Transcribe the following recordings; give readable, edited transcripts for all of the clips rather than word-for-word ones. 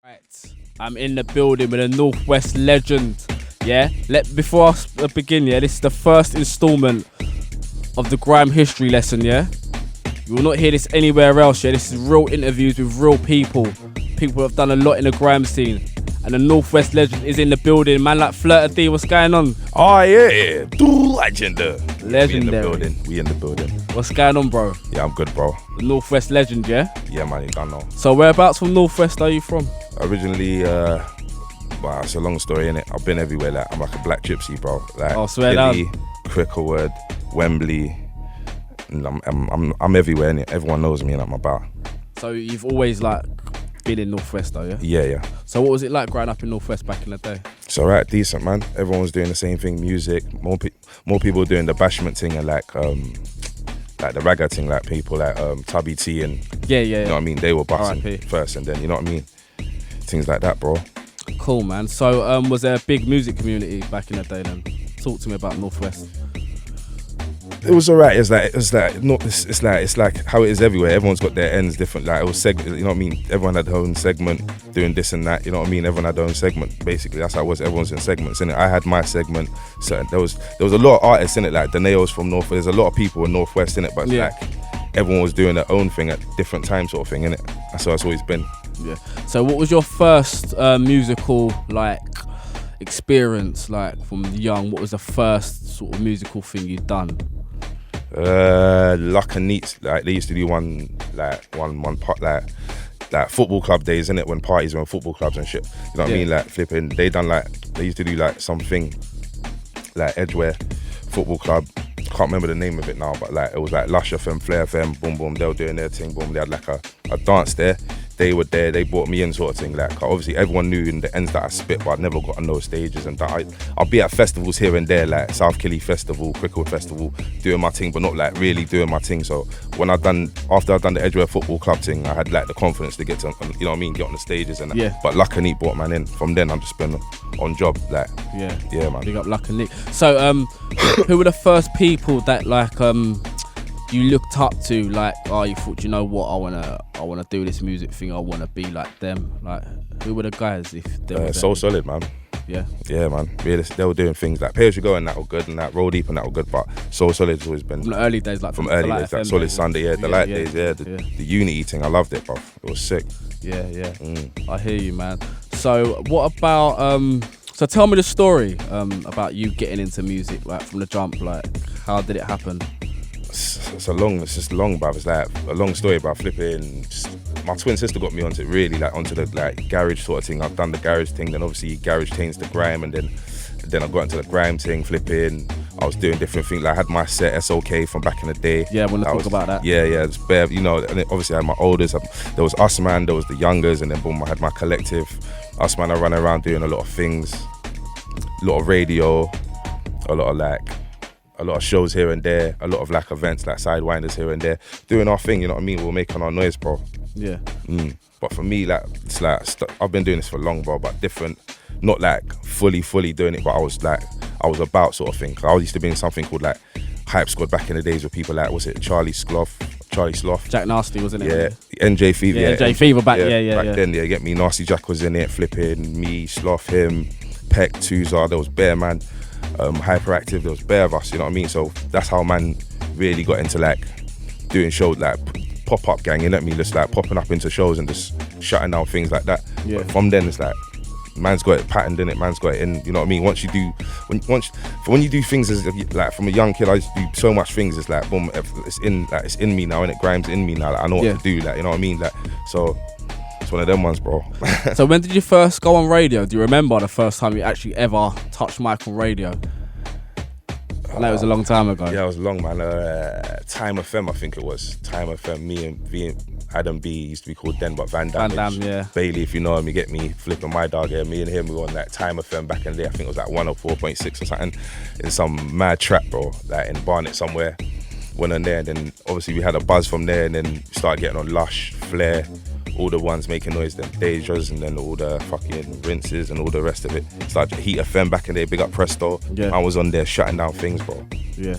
Right, I'm in the building with a Northwest legend. Yeah, before I begin, yeah, this is the first installment of the Grime history lesson. Yeah, you will not hear this anywhere else. Yeah, this is real interviews with real people who have done a lot in the grime scene. And the Northwest legend is in the building. Man like Flirta D, what's going on? Oh yeah, legendary. Legendary. We in the building. What's going on, bro? Yeah, I'm good, bro. The Northwest legend, yeah? Yeah, man, you don't know. So whereabouts from Northwest are you from? Originally, well, it's a long story, innit? I've been everywhere. Like, I'm like a black gypsy, bro. Like, Oh, swear Billy, down. Cricklewood, Wembley. And I'm everywhere, innit? Everyone knows me and I'm about. So you've always like been in Northwest though, yeah? Yeah. So what was it like growing up in Northwest back in the day? It's alright, decent, man. Everyone was doing the same thing, music. More people doing the bashment thing and like the ragga thing, like people like Tubby T and Yeah. you know what I mean? They were busting R.I.P. first and then, you know what I mean? Things like that, bro. Cool, man. So was there a big music community back in the day then? Talk to me about Northwest. It was alright. It's like how it is everywhere. Everyone's got their ends different. Like it was segment, you know what I mean? Everyone had their own segment doing this and that, you know what I mean? Everyone had their own segment. Basically, that's how it was. Everyone's in segments, innit? I had my segment. So there was a lot of artists in it, like Daneo's from Northwest. There's a lot of people in Northwest in it, but it's like everyone was doing their own thing at different times, sort of thing, innit? That's how it's always been. Yeah. So what was your first musical like experience, like from young? What was the first sort of musical thing you'd done? Luck and Neats, like they used to do one part like football club days, innit? When parties were in football clubs and shit. You know what I mean? Like flipping, they used to do like something like Edgware football club. Can't remember the name of it now, but like it was like Lush FM, Flair FM, boom boom, they were doing their thing, boom. They had like a dance there. They were there, they brought me in, sort of thing. Like obviously everyone knew in the ends that I spit, but I never got on those stages. And that I'll be at festivals here and there, like South Killy Festival, Cricklewood Festival, doing my thing, but not like really doing my thing. So when after I'd done the Edgware football club thing, I had like the confidence to get to, you know what I mean, get on the stages and that. Yeah. But Luck and Neat brought man in. From then I've just been on job, like yeah, man. Big up Luck and Neat. So who were the first people that like you looked up to, like, oh, you thought, you know what, I wanna do this music thing, I wanna be like them? Like, who were the guys if they were So Solid, man. Yeah, man. Really, they were doing things like Pay As You Go and that were good, and that Roll Deep and that were good, but So Solid's always been from the early days, like from early days, like Solid Sunday, the light days, the Unity thing. I loved it, bro. It was sick. Yeah. I hear you, man. So what about so tell me the story about you getting into music, like from the jump. Like, how did it happen? It's just long, bruv. It's like a long story about flipping. My twin sister got me onto it, really, like onto the like garage sort of thing. I've done the garage thing, then obviously garage changed to grime, and then I got into the grime thing, flipping. I was doing different things. Like I had my set SOK from back in the day. Yeah, I want to talk about that. Yeah, it's bare, you know. And then obviously I had my oldest. There was Us Man, there was the youngers, and then boom, I had my collective. Us Man, I ran around doing a lot of things, a lot of radio, a lot of shows here and there, a lot of like events, like sidewinders here and there, doing our thing, you know what I mean? We're making our noise, bro. Yeah. But for me, like, it's like, I've been doing this for long, bro, but different, not like fully doing it, but I was about sort of thing. I used to be in something called like Hype Squad back in the days with people like, was it Charlie Sloth? Jack Nasty, wasn't it? Yeah, NJ Fever. Yeah, NJ Fever back, Back then, get me, Nasty Jack was in it, flipping, me, Sloth, him, Peck, Tuzar, there was Bear Man. Hyperactive, there was bare of us, you know what I mean? So that's how man really got into like doing shows, like pop-up gang, you know what I mean? Just like popping up into shows and just shutting down things like that. Yeah. But from then it's like man's got it patterned in it, man's got it in, you know what I mean? When you do things as like from a young kid, I used to do so much things, it's like boom, it's in me now, and it Grime's in me now, like I know what to do, like, you know what I mean? Like, so it's one of them ones, bro. So when did you first go on radio? Do you remember the first time you actually ever touched mic on radio? I know it was a long time ago. Yeah, it was long, man. Time FM, I think it was. Time FM, me and Adam B used to be called then, but Van Damme, yeah. Bailey, if you know him, you get me, flipping my dog here. Me and him, we were on that Time FM back in the day. I think it was like 104.6 or something, in some mad trap, bro, like in Barnet somewhere. Went on there, and then obviously we had a buzz from there, and then started getting on Lush, Flair, all the ones making noise, then Dejas, and then all the fucking Rinses and all the rest of it. It's like Heat FM back in the day, big up Presto. Yeah. I was on there shutting down things, bro. Yeah.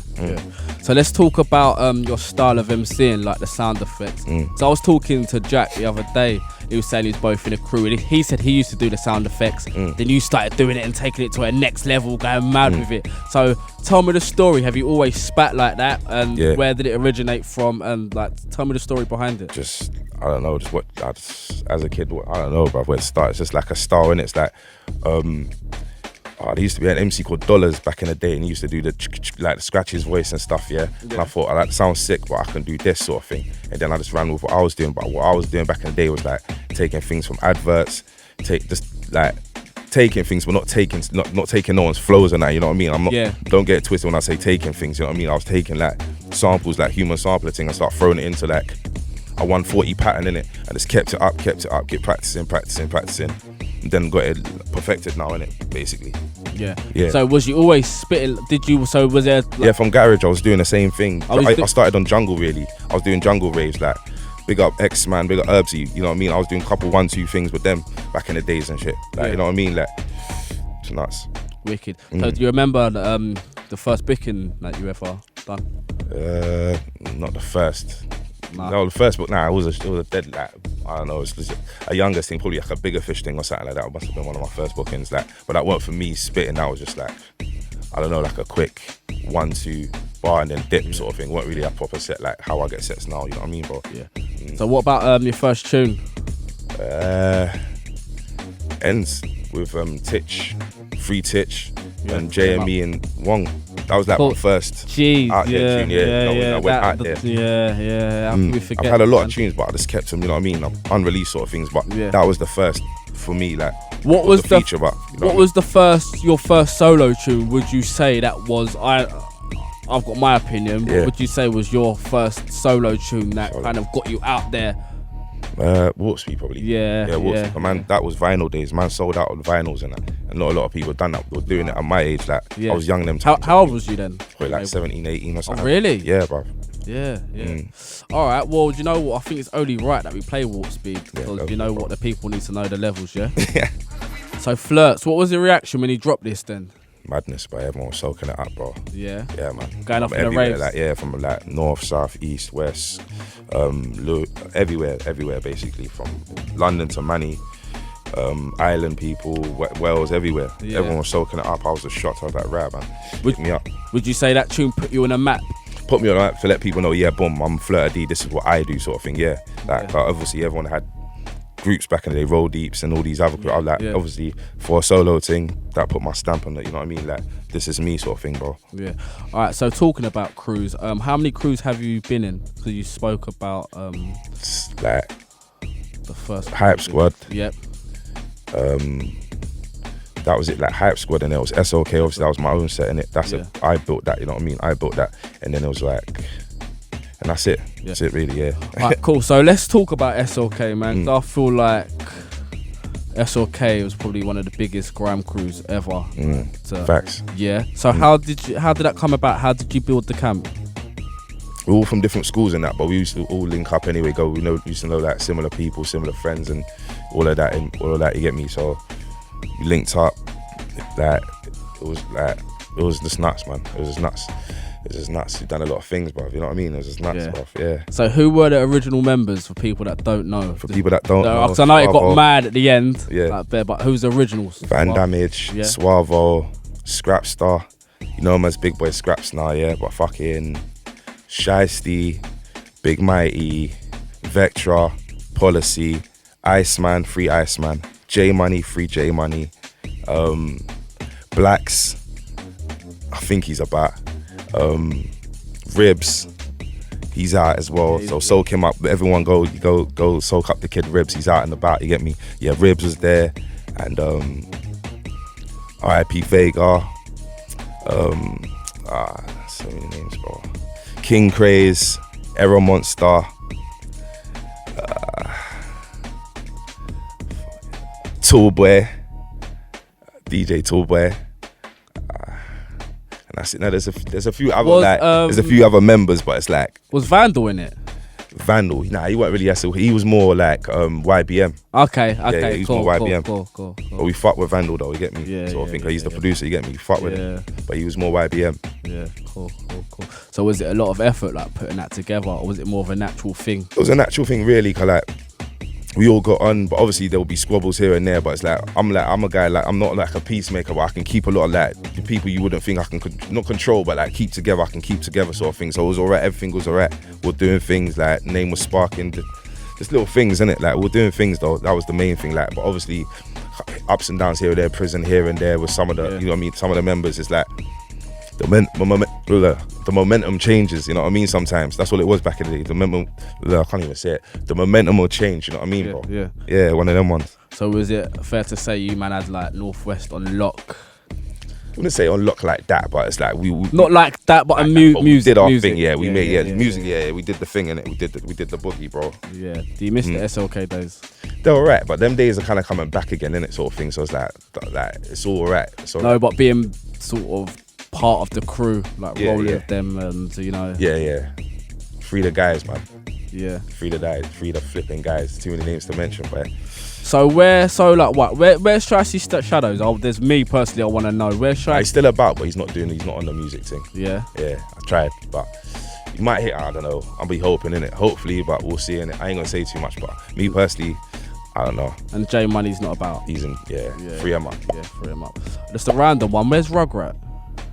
So let's talk about your style of MCing, like the sound effects. So I was talking to Jack the other day. he was saying he was both in a crew. And he said he used to do the sound effects. Then you started doing it and taking it to a next level, going mad with it. So tell me the story. Have you always spat like that? And where did it originate from? And like, tell me the story behind it. Just, I don't know, just as a kid, I don't know, bro, where it started. It's just like a style, innit? It's like, there used to be an MC called Dollars back in the day, and he used to do the scratch his voice and stuff, yeah. And I thought, that sounds sick, but I can do this sort of thing. And then I just ran with what I was doing. But what I was doing back in the day was like taking things from adverts, taking things, but not taking no one's flows and that. You know what I mean? I'm not. Don't get it twisted when I say taking things. You know what I mean? I was taking like samples, like human sampler thing, and start throwing it into like a 140 pattern in it, and just kept it up, kept practicing. And then got it perfected now, innit, basically. Yeah. So was you always spitting? Was there? Like, from garage, I was doing the same thing. I started on jungle, really. I was doing jungle raves, like big up X-Man, big up Herbsy. You know what I mean? I was doing a couple 1-2 things with them back in the days and shit. Like, you know what I mean? Like, it's nuts. Wicked. So do you remember the first booking that you ever done? Not the first. Nah. No, the first book. It was a dead, like, I don't know, it's a younger thing, probably like a bigger fish thing or something like that. It must have been one of my first bookings. Like, but that weren't for me spitting. That was just like, I don't know, like a quick 1-2 bar and then dip sort of thing. Weren't really a proper set like how I get sets now. You know what I mean, bro? Yeah. So what about your first tune? Ends with Titch, Free Titch, and JME and Wong. That was like my first tune. I went out there. I've had a lot of tunes, but I just kept them, you know what I mean, unreleased sort of things. But that was the first for me. Like, what was the feature? But you know what was your first solo tune? Would you say that was I've got my opinion. What would you say was your first solo tune that kind of got you out there? Warp Speed probably. Warp Speed. But man, that was vinyl days. Man sold out on vinyls and that. And not a lot of people done that. Were doing it at my age. Like, I was young them times. How old was you then? Probably like 17, 18 or something. Oh, really? Yeah, bro. Yeah. All right. Well, do you know what? I think it's only right that we play Warp Speed because you know what, the people need to know the levels. Yeah. So Flirts, what was the reaction when he dropped this then? Madness, bro. Everyone was soaking it up, bro. Yeah, man. Going off in the raves. Like, from like north, south, east, west, everywhere basically, from London to Manny, island people, Wales, everywhere. Everyone was soaking it up. I was just shocked. I was like, right, man, pick me up. Would you say that tune put you on a map? Put me on a map to let people know, boom, I'm Flirta D, this is what I do, sort of thing. But obviously everyone had groups back in the day, Roll Deeps and all these other groups. Obviously for a solo thing, that put my stamp on it, you know what I mean? Like, this is me sort of thing, bro. Yeah. All right, so talking about crews, how many crews have you been in? Because you spoke about like the first Hype Squad. Yep. That was it, like Hype Squad, and there was SOK, obviously that was my own set in it. I built that, you know what I mean? I built that, and then it was like, and that's it. That's it, really. Alright, cool. So let's talk about SOK, man. I feel like SOK was probably one of the biggest grime crews ever. Facts. Yeah. So how did that come about? How did you build the camp? We're all from different schools and that, but we used to all link up anyway. Used to know like similar people, similar friends, and all of that. You get me? So we linked up. It was just nuts, man. It was just nuts. It's just nuts. We've done a lot of things, bruv. You know what I mean? It was just nuts, bruv. Yeah. So who were the original members for people that don't know? For people that don't know. Because I know it got mad at the end. Yeah. But who's the originals? Van Damage, Suavo, Scrapstar. You know him as Big Boy Scraps now, but fucking Shiesty, Big Mighty, Vectra, Policy, Iceman, Free Iceman, J Money, Free J Money, Blacks, I think he's about. Ribs, he's out as well. So soak him up. Everyone go soak up the kid Ribs. He's out and about. You get me? Yeah, Ribs was there, and R.I.P. Vega. So many names, bro. King Craze, Error Monster, Toolboy, DJ Toolboy. And that's it. No, there's a few other there's a few other members, but it's like, was Vandal in it? Vandal, nah, he wasn't really SL. He was more like YBM. Okay, yeah, he was more YBM. Cool. But we fuck with Vandal though, you get me? So I think he's the producer, you get me? We fuck with him. But he was more YBM. Yeah, cool. So was it a lot of effort, like putting that together, or was it more of a natural thing? It was a natural thing, really, cause like we all got on, but obviously there will be squabbles here and there. But it's like I'm a guy, like I'm not like a peacemaker, but I can keep a lot of like the people you wouldn't think I can not control, but like keep together. I can keep together, sort of thing. So it was alright. Everything was alright. We're doing things like name was sparking, just little things, innit? Like we're doing things though. That was the main thing. Like, but obviously ups and downs here and there, prison here and there with some of the, you know what I mean. Some of the members, it's like the momentum changes, you know what I mean. Sometimes that's what it was back in the day. The momentum, I can't even say it. The momentum will change, you know what I mean, bro? Yeah, one of them ones. So was it fair to say you man had like Northwest on lock? I wouldn't say on lock like that, but it's like we not like that, but like music. We did our thing, music, we did the thing in it. We did the boogie, bro. Yeah. Do you miss the SLK days? They're alright, but them days are kind of coming back again, innit, sort of thing. So it's like it's all alright. So no, but being sort of part of the crew, like rolling with them, and you know. Yeah. Free the guys, man. Yeah. Free the flipping guys. Too many names to mention, but. So where's Trashy Shadows? Oh, there's me personally. I want to know where's Trashy. He's still about, but he's not on the music thing. Yeah. I tried, but he might hit. I don't know. I'll be hoping in it. Hopefully, but we'll see in it. I ain't gonna say too much, but me personally, I don't know. And J Money's not about. He's in. Free him up. Yeah, free him up. Just a random one. Where's Rugrat?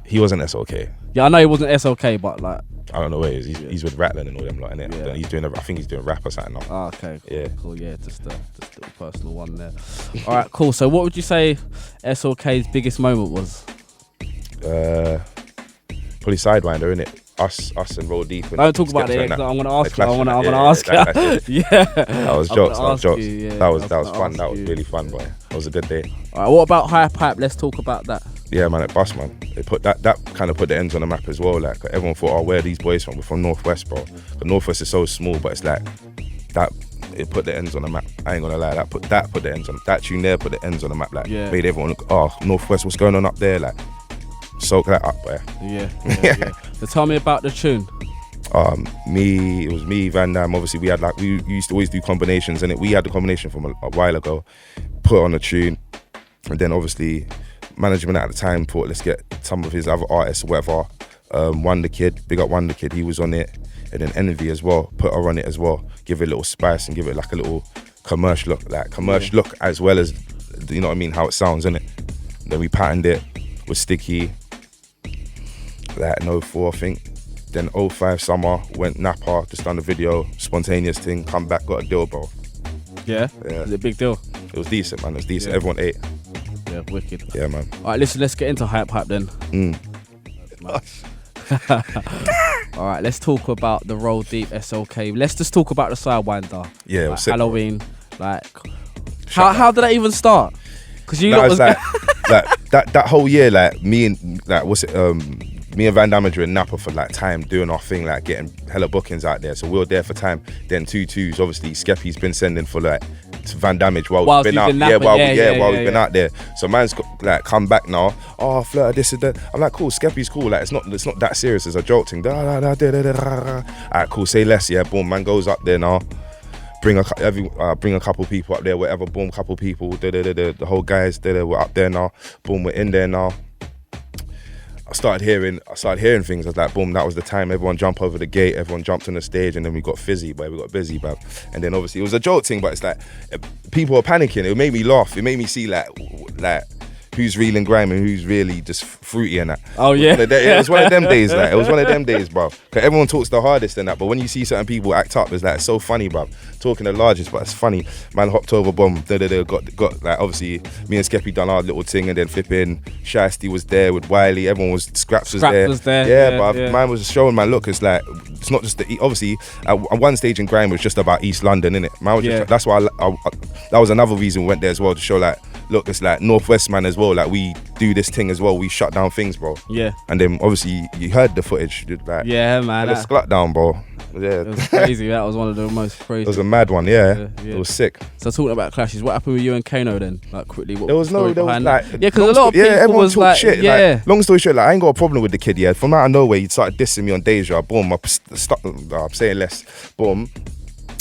He wasn't SLK. Yeah, I know he wasn't SLK, but like. I don't know where he is. He's with Ratlin and all them lot, innit? Yeah. He's doing. I think he's doing rap or something now. Oh, okay. Cool. Yeah. Cool. Yeah, just a little personal one there. All right, cool. So, what would you say SLK's biggest moment was? Probably Sidewinder, innit? Us and Roll Deep. And don't talk about it. I'm gonna ask you. I'm gonna ask you. Yeah. That was jokes. That was jokes. That was fun. That was really fun, boy. That was a good day. All right. What about High Pipe? Let's talk about that. Yeah, man, it bust, man. They put that kind of put the ends on the map as well. Like everyone thought, oh, where are these boys from? We're from Northwest, bro. The Northwest is so small, but it's like that. It put the ends on the map. I ain't gonna lie. That put the ends on that tune there. Put the ends on the map. Like made everyone look. Oh, Northwest, what's going on up there? Like soak that up, boy. Yeah. So tell me about the tune. It was me, Van Damme. Obviously, we used to always do combinations, and we had the combination from a while ago. Put on a tune, and then obviously. Management at the time thought, let's get some of his other artists or whatever. Wonder Kid, big up Wonder Kid, he was on it. And then Envy as well, put her on it as well. Give it a little spice and give it like a little commercial look, as well as, you know what I mean, how it sounds, innit? Then we patterned it with Sticky, like in 04, I think. Then 05 summer, went Napa, just done the video, spontaneous thing, come back, got a deal, bro. Yeah? Was it a big deal? It was decent, man, it was decent. Everyone ate. Yeah, wicked. Yeah, man. All right, listen, let's get into Hype Hype then. All right, let's talk about the Roll Deep SLK. Let's just talk about the Sidewinder. Yeah, like it was sick, Halloween. Bro. Like, how did that even start? Because you was like that whole year, like me and Van Damme were in Napa for like time doing our thing, like getting hella bookings out there. So we were there for time. Then 2-2s, obviously Skeppy's been sending for like Van Damage while we've been out. While we've been out there. So man's got, like come back now. Oh, Flirta, this is that. I'm like, cool, Skeppy's cool. Like it's not that serious as a joke thing. Alright, cool, say less, yeah. Boom, man goes up there now. Bring a couple people up there, whatever. Boom, couple people. The whole guys, we're up there now. Boom, we're in there now. I started hearing things. I was like, boom, that was the time. Everyone jumped over the gate, everyone jumped on the stage, and then we got busy, bruv. And then obviously it was a joke thing, but it's like people were panicking. It made me laugh. It made me see like who's real in grime and who's really just fruity and that. Oh yeah. It was one of them days, like it was one of them days, bruv. Cause everyone talks the hardest and that, but when you see certain people act up, it's like it's so funny, bruv. Talking the largest, but it's funny. Man hopped over, boom, got like obviously me and Skeppy done our little thing, and then flipping Shiesty was there with Wiley. Everyone was Scraps was there. Yeah, bruv. Yeah. Man was showing, man. Look, it's like it's not just obviously at one stage in grime it was just about East London, innit? Man was just, that's why that was another reason we went there as well, to show like, look, it's like Northwest man as well. Like we do this thing as well. We shut down things, bro. Yeah. And then obviously you heard the footage. Like, yeah, man. The sklut down, bro. Yeah. It was crazy. That was one of the most crazy. It was a mad one, yeah. It was sick. So talking about clashes, what happened with you and Kano then? Like quickly, what there was like, yeah, because a lot of people everyone was talk like, shit. Yeah. Like, long story short, like I ain't got a problem with the kid. Yeah, from out of nowhere, he started dissing me on Deja. Boom, I'm saying less. Boom.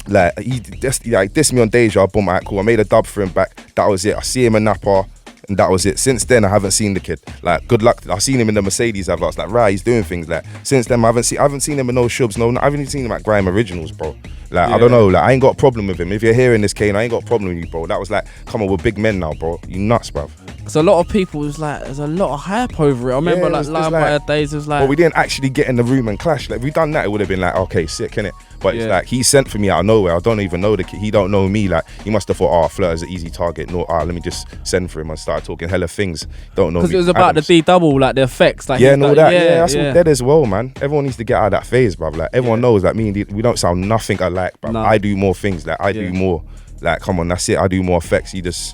Like he dissed me on Deja. Boom, alright, cool. I made a dub for him back. That was it. I see him in Napa. and that was it. Since then, I haven't seen the kid. Like, good luck. I've seen him in the Mercedes. I was like, right, he's doing things. Like, since then, I haven't seen him in no shubs. No, I haven't even seen him at Grime Originals, bro. Like, I don't know. Like, I ain't got a problem with him. If you're hearing this, Kane, I ain't got a problem with you, bro. That was like, come on, we're big men now, bro. You nuts, bro. Because a lot of people was like, there's a lot of hype over it. I remember like Lion Fire days was like. But we didn't actually get in the room and clash. Like, if we done that, it would have been like, okay, sick, innit? But it's like, he sent for me out of nowhere. I don't even know the kid. He don't know me. Like, he must have thought, oh, Flirta's an easy target. No, let me just send for him and start talking hella things. Don't know me. Because it was about Adams. the D double, like the effects. Like, yeah, no, that. Yeah, that's all dead as well, man. Everyone needs to get out of that phase, bruv. Like, everyone knows that me and we don't sound nothing alike, bruv. I do more things. Like, I do more. Like, come on, that's it. I do more effects. He does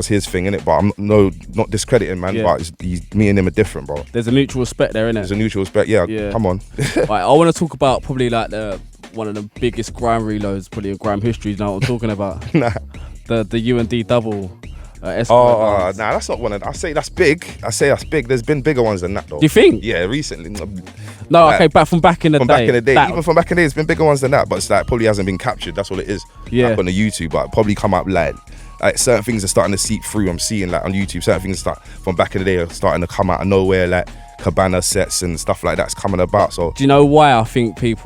his thing, innit? But I'm not discrediting, man. But me and him are different, bro. There's a mutual respect there, innit? There's a mutual respect, yeah. Come on. Right, I want to talk about probably like one of the biggest grime reloads, probably in grime history. You know what I'm talking about? Nah. The UND double. Nah, that's not one of them. I say that's big. There's been bigger ones than that, though. Do you think? Yeah, recently. No, okay, from back in the day. Even from back in the day, it's been bigger ones than that, but it's like probably hasn't been captured. That's all it is. Yeah. Like on the YouTube, but probably come up like certain things are starting to seep through. I'm seeing like on YouTube, certain things from back in the day are starting to come out of nowhere, like cabana sets and stuff like that's coming about. So do you know why I think it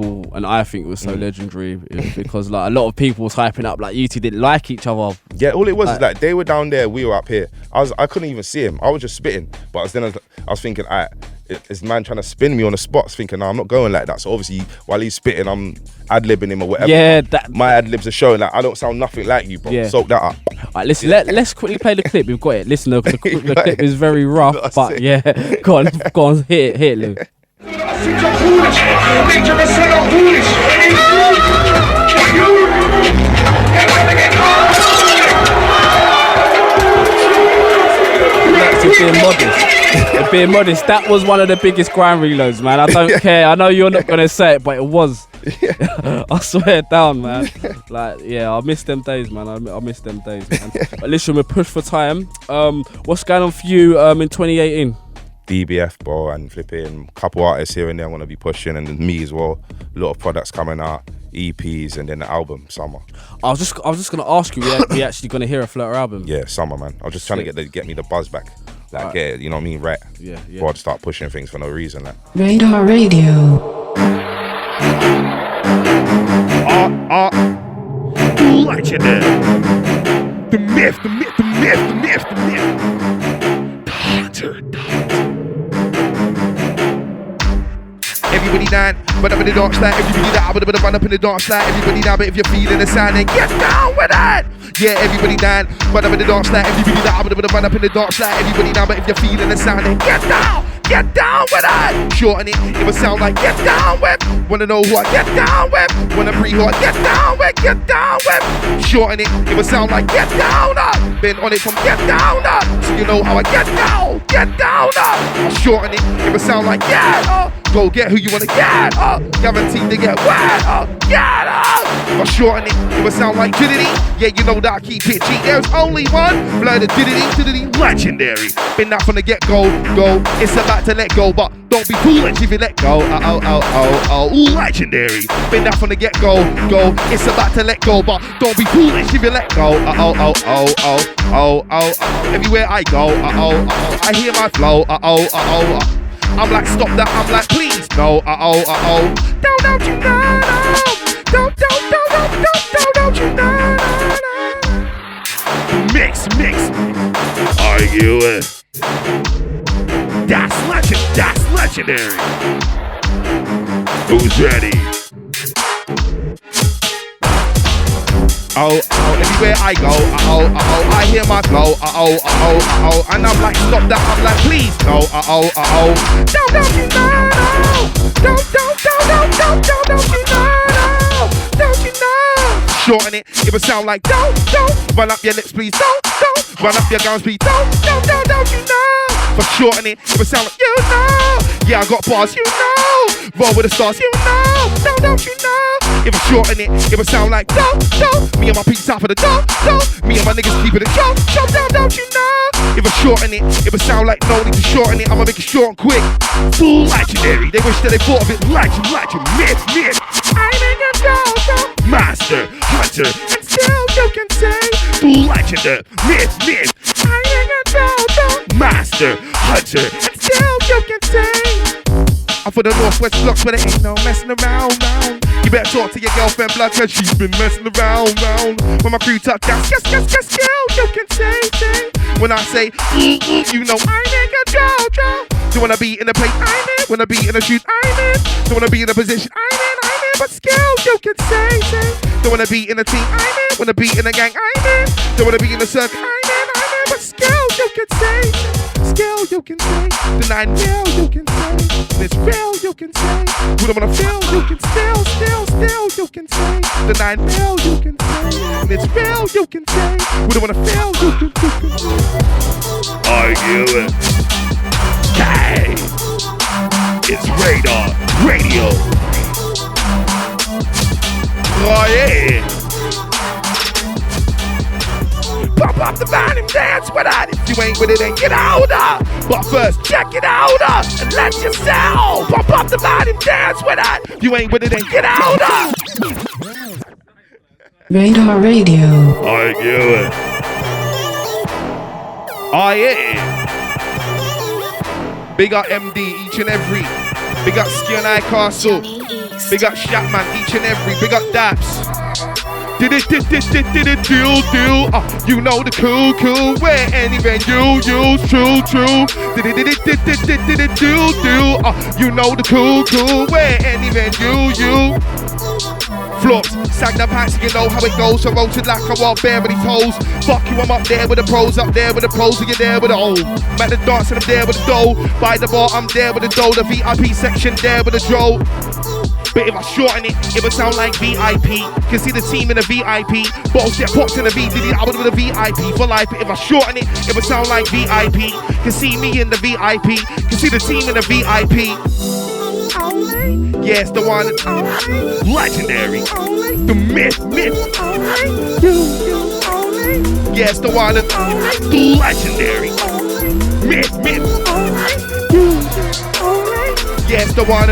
was so legendary? It's because like a lot of people was hyping up like you two didn't like each other. Yeah, all it was is like they were down there, we were up here. I couldn't even see him. I was just spitting, but I was thinking, is man trying to spin me on the spot? Thinking, no, I'm not going like that. So obviously, while he's spitting, I'm ad-libbing him or whatever. Yeah, my ad-libs are showing that I don't sound nothing like you, bro. Yeah. Soak that up. Alright, listen, let's quickly play the clip. We've got it. Listen, the clip is very rough, but yeah, go on, hit it, Lou. Being modest. That was one of the biggest grime reloads, man. I don't care. I know you're not gonna say it, but it was. I swear down, man. Like, yeah, I miss them days, man. I miss them days, man. But listen, we're pushed for time. What's going on for you in 2018? DBF, bro, and flipping couple artists here and there I'm gonna be pushing, and then me as well. A lot of products coming out, EPs, and then the album summer. I was just gonna ask you, we actually gonna hear a Flirta album? Yeah, summer, man. I was just trying to get me the buzz back. Like, get, you know what I mean, right? Yeah. Before I start pushing things for no reason. Like. Radar Radio. Legendary. The myth. Everybody down, run up in the dance line. Everybody down, run up in the dance line. Everybody down, but if you're feeling the sound, then get down with it. Yeah, everybody down, run up in the dance line. Everybody down, run up in the dance line. Everybody down, but if you're feeling the sound, then get down with it. Shorten it would sound like get down with. Wanna know who I get down with? Wanna pre who I get down with? Get down with. Shorten it would sound like get down up. Been on it from get down up, so you know how I get down up. Shorten it would sound like yeah. Go get who you wanna get up. Guaranteed to get wet up. Get up. I shorten it would sound like diddity. Yeah, you know that I keep it cheap. There's only one. Flirta diddity. Legendary. Been that from the get-go. It's about to let go, but don't be foolish if you let go. Legendary. Been that from the get-go. It's about to let go, but don't be foolish if you let go. Everywhere I go. I hear my flow. I'm like, stop that, I'm like, please, no, don't you know, don't you know, mix, argue it, that's legendary, who's ready? Everywhere I go, I hear my flow, and I'm like, stop that, I'm like, please, no, don't you know, shorten it would sound like, don't, run up your lips, please, don't, run up your guns, please, don't you know, but shorten it would sound like, you know, yeah, I got bars, you know, roll with the stars, you know, don't you know. If I shorten it would sound like don't. Me and my peeps out for the don't. Me and my niggas keeping it don't you know? If I shorten it would sound like no need to shorten it. I'ma make it short and quick. Full legendary. They wish that they thought of it legend, myth. I make a go, master, hunter, and still you can say full legendary, myth. hunter, hunter. And still you can say, I'm for the Northwest blocks where there ain't no messing around, round. You better talk to your girlfriend, blood, cause she's been messing around, round. When my crew touch down, still you can say. When I say, you know I ain't a Joe. Do wanna be in the place I'm in? Wanna be in the shoes I'm in? Do wanna be in the position I'm in? But still you can say. Do wanna be in the team I'm in? Wanna be in the gang I'm in? Do wanna be in the circle I'm in? But still you can say. Still you can say. The 9 mil you can say. It's real you can say. We don't wanna feel you can still you can say. The 9 mil you can say. And it's real you can say. We don't wanna feel you can say. Argue it. Hey! It's Radar Radio. Oh yeah! Pop up the volume, dance with it. If you ain't with it, then get older. But first, check it out and let yourself pop up the volume, dance with it. If you ain't with it, then get older. Radar Radio. I get it. Oh yeah! Big up MD each and every. Big up Ski and I Castle. Big up Shatman each and every. Big up Daps. Did it do. You know the cool. Where any venue use true. Did it do. You know the cool. Where any venue you. Flops, sag the pants, you know how it goes. So roasted like I want bare with these hoes. Fuck you, I'm up there with the pros, up there with the pros, and you're there with the old. At the dance and I'm there with the dough. By the bar, I'm there with the dough. The VIP section there with the dro. But if I shorten it would sound like VIP. Can see the team in the VIP. Bottles get popped in the VDD, I would with a VIP for life. But if I shorten it would sound like VIP. Can see me in the VIP. Can see the team in the VIP. Yes, the one legendary, the myth. Yes, the one legendary, myth. Yes, the one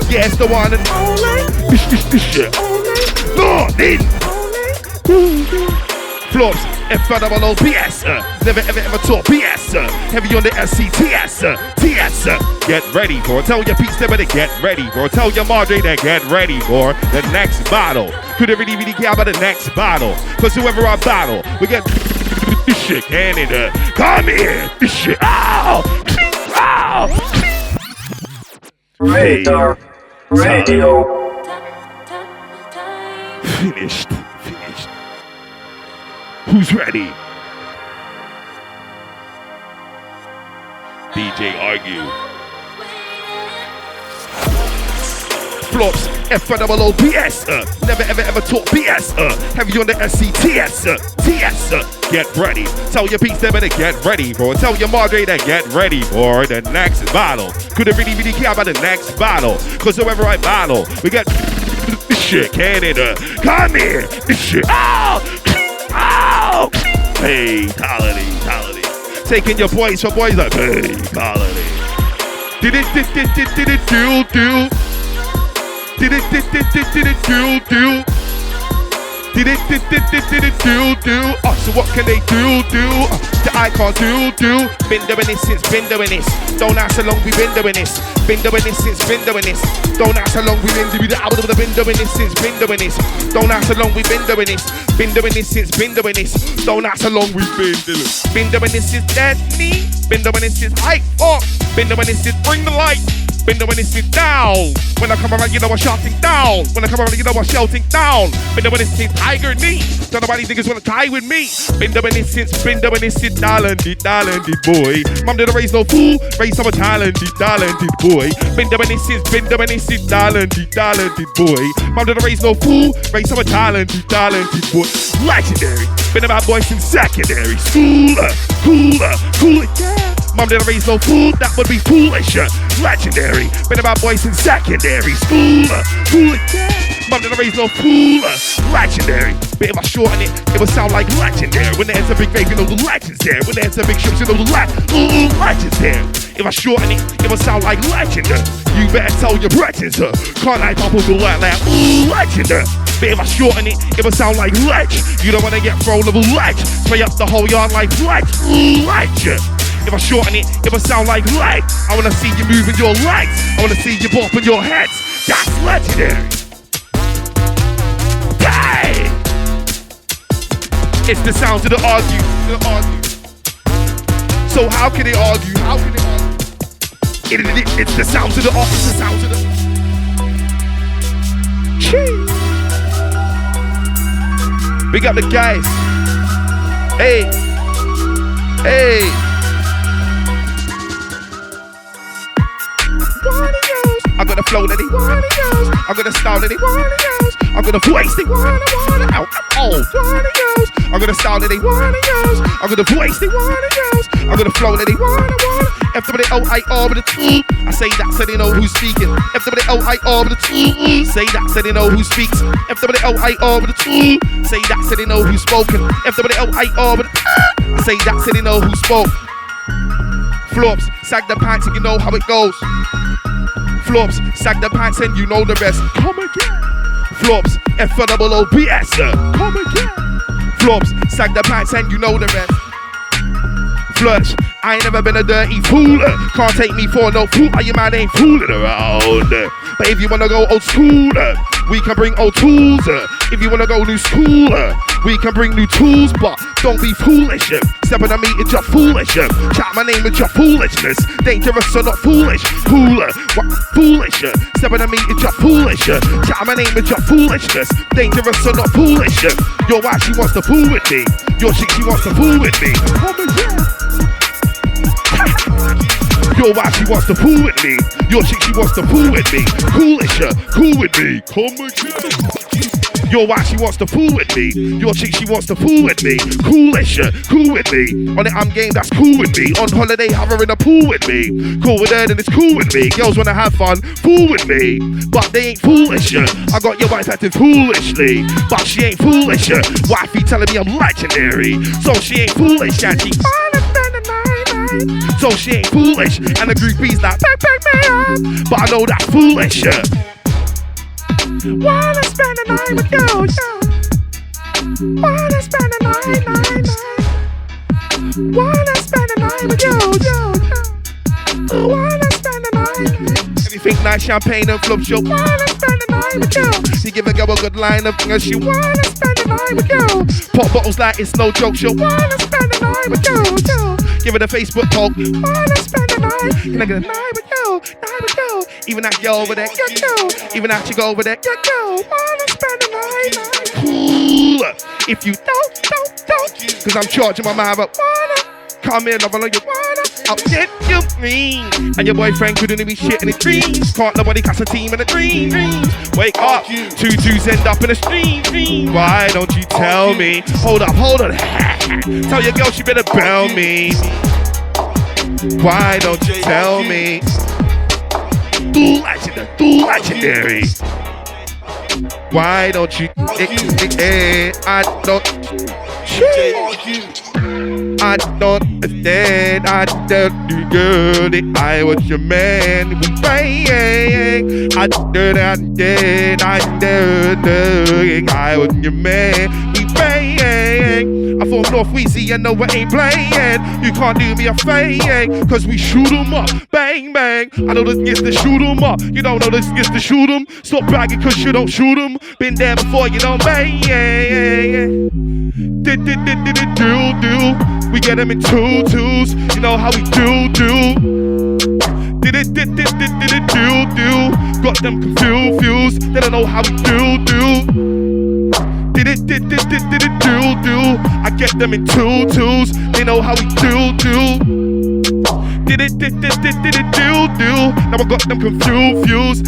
Yes, the one Flops, F-double-O, PS, never ever talk PS, heavy on the SCTS, TS, get ready for it, tell your peeps they better get ready for it, tell your Madre to get ready for the next battle, could really care about the next battle, cause whoever I battle, we get this shit Canada, come here, this shit, ow, Radar Radio. Finished. Who's ready? DJ Argue. Flops, F-double-O, PS, never ever talk PS, heavy on the SCTS, TS, get ready. Tell your peeps they better get ready for it. Tell your Madre to get ready for the next battle. Couldn't really care about the next battle, cause whoever I battle, we get this shit Canada. Come here, this shit. Ow! Fatality. Taking your boys for boys like fatality. Did it do? Did it do? Did it do? Oh, so what can they do? That I can't do. Been doing this since been doing this. Don't ask how long we been doing this. Been doing this since been doing this. Don't ask how long we been doing this. I would have been doing this since been doing this. Don't ask how long we been doing this. Been doing this since been doing this. Don't ask how long we've been doing this. Been doing this since dead me. Been doing this since hype up. Been doing this since bring the light. Been doing this since down. When I come around, you know I'm shouting down. When I come around, you know I'm shouting down. Been doing this since Tiger Knee. Don't nobody niggas wanna tie with me. Been doing this since talented boy. Mom didn't raise no fool, raise some talented boy. Been doing this since talented boy. Mom didn't raise no fool, raise some talented boy. Legendary. Been about boys since secondary. Cooler, yeah. Mom didn't raise no fool, that would be foolish. Legendary, been about boys in secondary school. Yeah. Mom didn't raise no fool. Legendary, but if I shorten it would sound like legendary. When there's a big rave, you know the legends there. When there's a big ships, you know the legends there. If I shorten it would sound like legendary. You better tell your brethren, can't I pop over like that? Legendary. But if I shorten it, it will sound like ledge. You don't wanna get thrown level ledge. Spray up the whole yard like ledge. If I shorten it, it will sound like leg. I wanna see you moving your legs. I wanna see you bopping your heads. That's legendary. Hey! It's the sounds of the argue. So how can they argue? It's the sounds of the argue. It's the sounds of the. Cheese. Big up the guys. Hey. I'm gonna flow that he wanna use. I'm gonna style that he wanna use. I'm gonna voice they wanna out. I'm gonna style that they wanna use. I'm gonna voice they wanna use. I'm gonna flow that they wanna. FWOIR with a T. I say that so they know who's speaking. FWOIR with a T. Say that so they know who speaks. FWOIR with a T. Say that so they know who's spoken. FWOIR with a T. I say that so they know who spoke. Flops, sag the pants and you know how it goes. Flops, sag the pants and you know the rest. Come again. Flops, FOOOBS. Come again. Flops, sag the pants and you know the rest. Flirts, I ain't never been a dirty fool. Can't take me for no fool. You man ain't fooling around. But if you wanna go old school, we can bring old tools. If you wanna go new school, we can bring new tools. But don't be foolish. Stepping on me, it's your foolish. Chat my name, it's your foolishness. Dangerous or not foolish. Fool, what foolish? Stepping on me, it's your foolish. Chat my name, it's your foolishness. Dangerous or not foolish. Your wife, she wants to fool with me. Your chick, she wants to fool with me. Your wife, she wants to fool with me. Your chick, she wants to fool with me. Coolish, cool with me. Come again. Your wife, she wants to fool with me. Your chick, she wants to fool with me. Coolish, cool with me. On it, I'm game, that's cool with me. On holiday, have her in a pool with me. Cool with her, then it's cool with me. Girls wanna have fun, fool with me. But they ain't foolish. I got your wife acting foolishly. But she ain't foolish. Wifey telling me I'm legendary. So she ain't foolish, and she so she ain't foolish, and the groupies like back me up, but I know that's foolish. Wanna spend the night with you, Wanna spend the night. Wanna spend the night with you, Wanna spend the night. Anything nice, champagne and flub, she'll wanna spend the night with you. She give a girl a good line of things, she wanna spend the night with you. Pop bottles like it's no joke, she'll wanna spend the night with you. Give it a Facebook poke. Wanna spend the night? Can I get a night with you? Even that girl over there, even that chick over there, wanna spend the night. Cool. If you don't, cause I'm charging my mind, but wanna come in, love, I know you wanna. I'll get you mean. And your boyfriend couldn't be shit in his dreams. Can't nobody catch a team in a dream. Wake up, 2 2s end up in a stream. Why don't you tell me? Hold on. Tell your girl she better bail me. Why don't you tell me? Legendary. Why don't you? I don't understand. I don't do good. I was your man. We praying. I was your man. We praying. I'm from North Weezy, and no, I ain't playing. You can't do me a fade, cause we shoot 'em up, bang bang. I know this gets to shoot 'em up. You don't know this gets to shoot 'em. Stop bragging cause you don't shoot 'em. Been there before, you don't bang. Do. We get them in 2-2s. You know how we do. Do. Got them confused. They don't know how we do. Do. I get them in 2-2s. They know how we do. Do. Now I got them confused.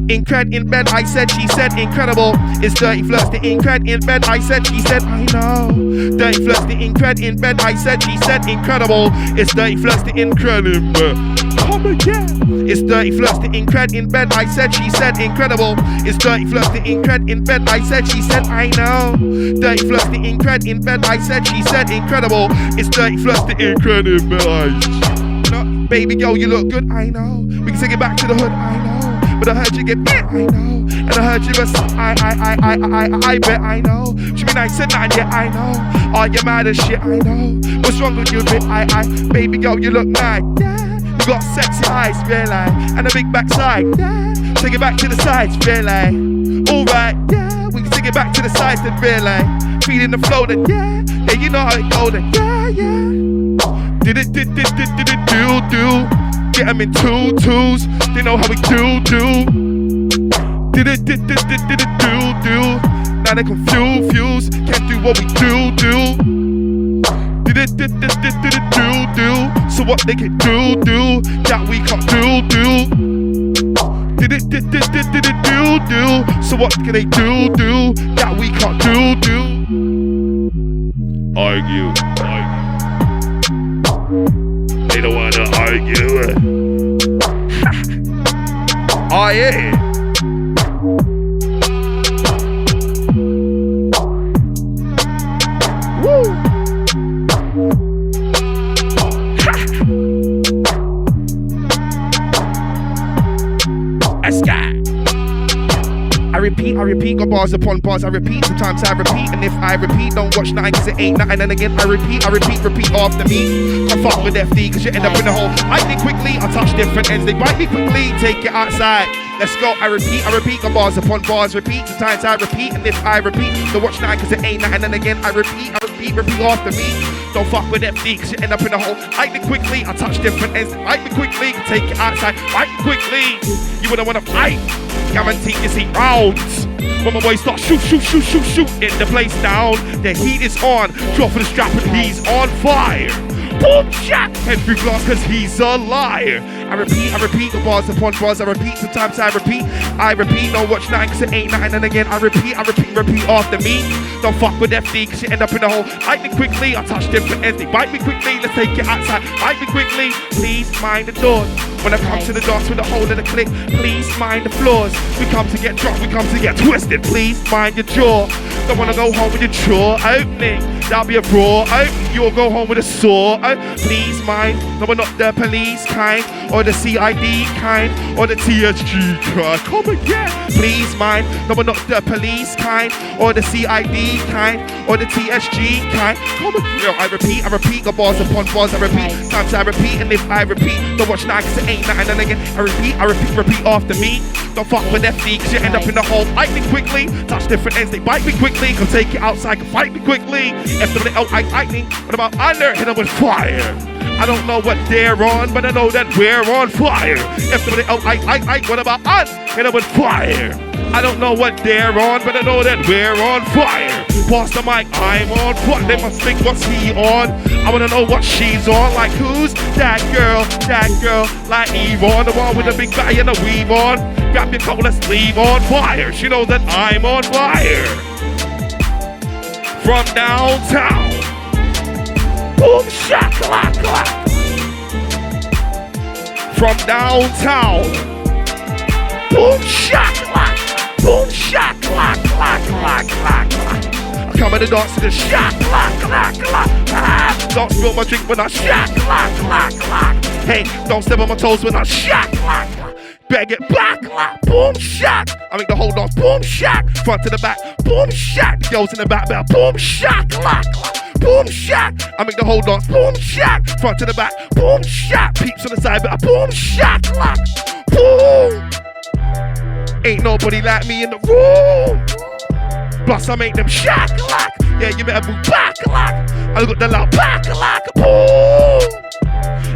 Incred in bed, I said, she said, incredible. It's dirty flirts, the incred in bed, I said, she said, I know. Dirty flirts, the incred in bed, I said, she said, incredible. It's dirty flirts, the incredible. Come again. It's dirty flirts, the incred in bed, I said, she said, incredible. It's dirty flirts, the incred in bed, I said, she said, I know. Dirty flirts, the incred in bed, I said, she said, incredible. It's dirty flirts, the incredible. Baby girl, you look good, I know. We can take it back to the hood, I know. But I heard you get it, I know. And I heard you was I bet I know. She be nice and nine, yeah, I know. Are you mad as shit, I know. What's wrong with you, bit, baby girl, you look nice, yeah. You got sexy eyes, feel like, and a big backside, yeah. Take it back to the sides, feel like. Alright, yeah, we can take it back to the sides, then feel like. Feeling the flow, then yeah, yeah, you know how it go, then yeah, yeah. Did it, do. Get them in twos, they know how we do. Did it, do. Now they confused, can't do what we do. Did it, do. So what they can do, that we can't do. Did it, do. So what can they do, that we can't do. Argue. They don't wanna argue. Oh yeah. Woo. I repeat, got bars upon bars, I repeat, sometimes I repeat, and if I repeat, don't watch nothing cause it ain't nothing, and again I repeat after me. Come fuck with FD cause you end up in a hole. I think quickly, I touch different ends, they bite me quickly, take it outside. Let's go, I repeat, got bars upon bars, repeat, sometimes I repeat, and if I repeat, don't watch nothing cause it ain't nothing, and again I repeat after me. Don't fuck with FD cause you end up in a hole. I think quickly, I touch different ends, bite me quickly, take it outside, bite me quickly. You wouldn't wanna fight. Guaranteed you see rounds. When my boys start shoot in the place down, the heat is on. Drop for the strap and he's on fire. Boom, shot, head through glass cause he's a liar. I repeat, the bars upon bars, I repeat, sometimes I repeat, don't watch nothing cause it ain't nothing, and again I repeat after me. Don't fuck with FD cause you end up in a hole. Bite me quickly, I touch different ends, they bite me quickly, let's take it outside. Bite me quickly, please mind the doors. When I come to the dance with the whole of the click, please mind the floors. We come to get drunk, we come to get twisted, please mind your jaw. Don't wanna go home with your jaw opening, that'll be a raw opening. You'll go home with a sore, please mind. No, we're not the police kind, or the CID kind, or the TSG kind. Come again, please mind. No, we're not the police kind, or the CID kind, or the TSG kind. Come again. I repeat, got bars upon bars, I repeat. Times I repeat, and if I repeat, don't watch nothing cause it ain't nothing, and again I repeat after me. Don't fuck with FD cause you end up in the hole. Bite me quickly, touch different ends, they bite me quickly. Come take it outside, come fight me quickly. FWL, lightning, what about under? Hit them with fire. I don't know what they're on, but I know that we're on fire. FWL, what about on? Hit them with fire. I don't know what they're on, but I know that we're on fire. Pass the mic, I'm on fire. They must think what's he on. I wanna know what she's on. Like who's that girl, like Yvonne, the one with the big body and the weave on. Grab your coat, let's leave on fire. She knows that I'm on fire. From downtown. Boom, shakalaka. From downtown. Boom, shakalaka. Boom, shakalaka. Come in the dance to the shakalaka. Don't spill my drink when I shakalaka. Hey, don't step on my toes when I shakalaka. Beg it back, boom, shack. I make the whole dance, boom, shack. Front to the back, boom, shack. The girls in the back, boom, shack, boom, shack. I make the whole dance, boom, shack. Front to the back, boom, shack. Peeps on the side, boom, shack, boom. Ain't nobody like me in the room. Plus I make them shack, yeah, you better move back, I got the loud back, boom.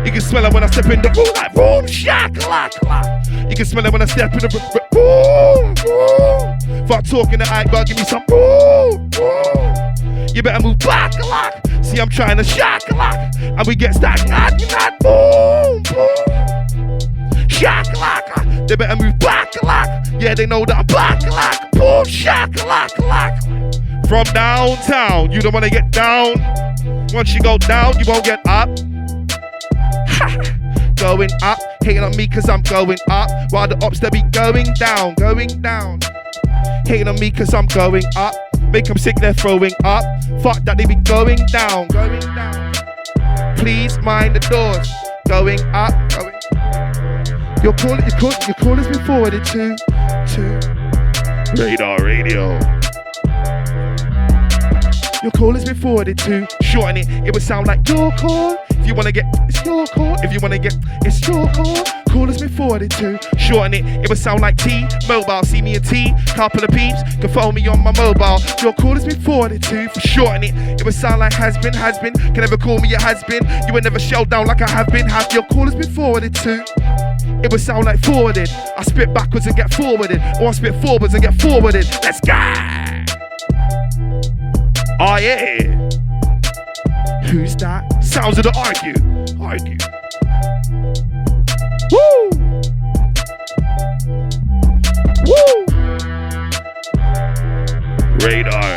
You can smell it when I step in the room, like boom, shakalaka. You can smell it when I step in the room, boom, boom. If I'm talking to Ike, give me some boom, boom. You better move back, see I'm trying to shakalaka. And we get stacked, boom, boom. Shakalaka, they better move back, yeah, they know that I'm back, boom, shakalaka. From downtown, you don't wanna get down. Once you go down, you won't get up. Going up, hating on me cause I'm going up. While the ops they be going down. Hating on me cause I'm going up. Make them sick, they're throwing up. Fuck that, they be going down. Please mind the doors. Going up. Your call has been forwarded to Radar Radio. Your call has been forwarded to. Shorten it, it would sound like your call. If you wanna get, it's your call. If you wanna get, it's your call. Call has been forwarded to. Shorten it would sound like T. Mobile, see me and T. Couple of peeps can phone me on my mobile. Your call has been forwarded to. For shorten it would sound like has been. Can never call me a has been. You would never shell down like I have been. Your call has been forwarded to. It would sound like forwarded. I spit backwards and get forwarded, or I spit forwards and get forwarded. Let's go. Oh yeah. Who's that? Sounds of the argue. Woo! Woo! Radar.